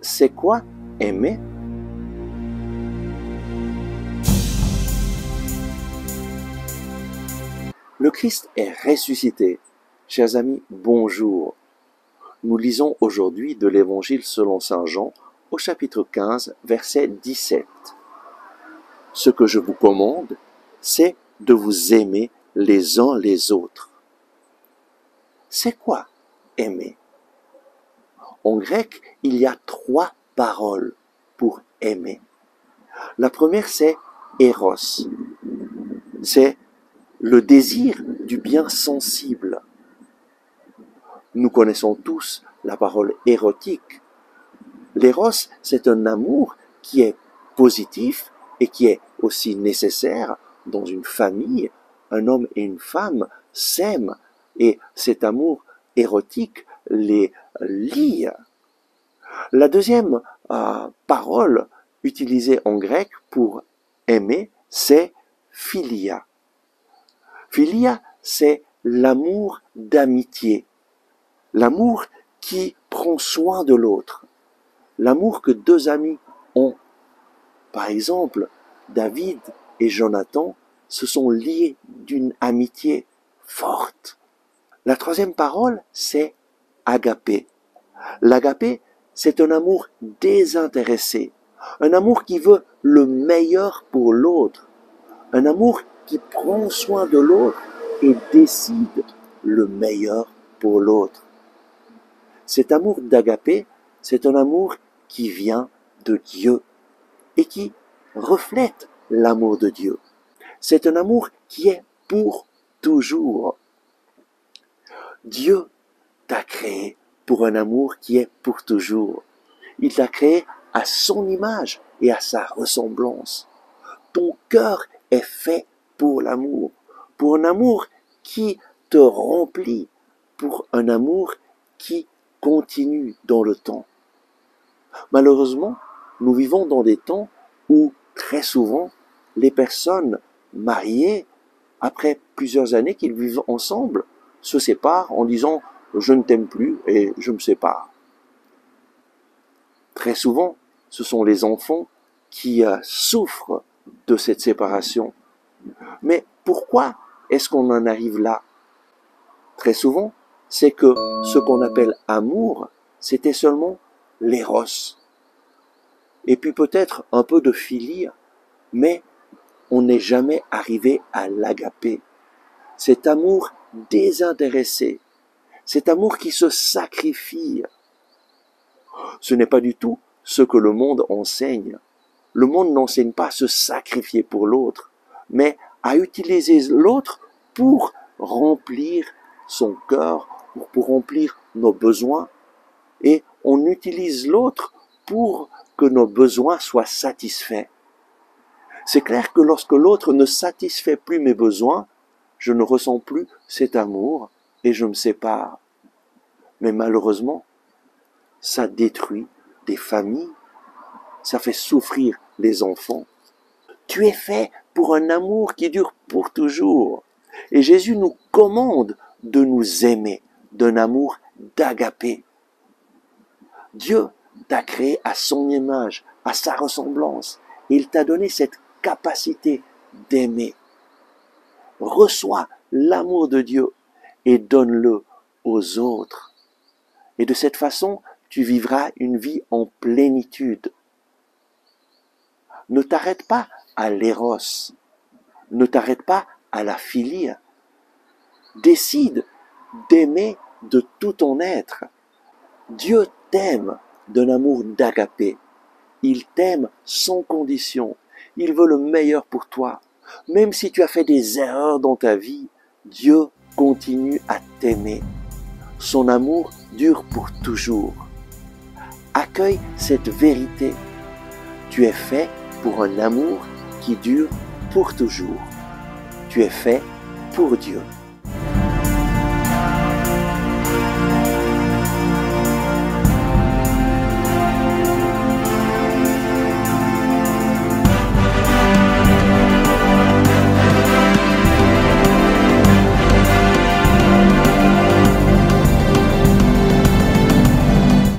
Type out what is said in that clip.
C'est quoi aimer? Le Christ est ressuscité. Chers amis, bonjour. Nous lisons aujourd'hui de l'Évangile selon saint Jean au chapitre 15, verset 17. Ce que je vous commande, c'est de vous aimer les uns les autres. C'est quoi aimer? En grec, il y a 3 paroles pour aimer. La première, c'est éros. C'est le désir du bien sensible. Nous connaissons tous la parole érotique. L'éros, c'est un amour qui est positif et qui est aussi nécessaire dans une famille. Un homme et une femme s'aiment et cet amour érotique les lie. La deuxième parole utilisée en grec pour aimer, c'est philia. Philia, c'est l'amour d'amitié, l'amour qui prend soin de l'autre, l'amour que 2 amis ont. Par exemple, David et Jonathan se sont liés d'une amitié forte. La troisième parole, c'est agapé. L'agapé, c'est un amour désintéressé, un amour qui veut le meilleur pour l'autre, un amour qui prend soin de l'autre et décide le meilleur pour l'autre. Cet amour d'agapé, c'est un amour qui vient de Dieu et qui reflète l'amour de Dieu. C'est un amour qui est pour toujours. Dieu t'a créé pour un amour qui est pour toujours. Il t'a créé à son image et à sa ressemblance. Ton cœur est fait pour un amour qui te remplit, pour un amour qui continue dans le temps. Malheureusement, nous vivons dans des temps où très souvent les personnes mariées, après plusieurs années qu'ils vivent ensemble, se séparent en disant « je ne t'aime plus et je me sépare ». Très souvent, ce sont les enfants qui souffrent de cette séparation. Mais pourquoi est-ce qu'on en arrive là? Très souvent, c'est que ce qu'on appelle amour, c'était seulement l'éros. Et puis peut-être un peu de philie, mais on n'est jamais arrivé à l'agapé. Cet amour désintéressé, cet amour qui se sacrifie. Ce n'est pas du tout ce que le monde enseigne. Le monde n'enseigne pas à se sacrifier pour l'autre, mais à utiliser l'autre pour remplir son cœur, pour remplir nos besoins. Et on utilise l'autre pour que nos besoins soient satisfaits. C'est clair que lorsque l'autre ne satisfait plus mes besoins, je ne ressens plus cet amour et je me sépare. Mais malheureusement, ça détruit des familles, ça fait souffrir les enfants. Tu es fait pour un amour qui dure pour toujours. Et Jésus nous commande de nous aimer d'un amour d'agapé. Dieu t'a créé à son image, à sa ressemblance. Et il t'a donné cette capacité d'aimer. Reçois l'amour de Dieu et donne-le aux autres. Et de cette façon, tu vivras une vie en plénitude. Ne t'arrête pas à l'éros. Ne t'arrête pas à la philie. Décide d'aimer de tout ton être. Dieu t'aime d'un amour d'agapé. Il t'aime sans condition. Il veut le meilleur pour toi. Même si tu as fait des erreurs dans ta vie, Dieu continue à t'aimer. Son amour dure pour toujours. Accueille cette vérité. Tu es fait pour un amour qui dure pour toujours. Tu es fait pour Dieu.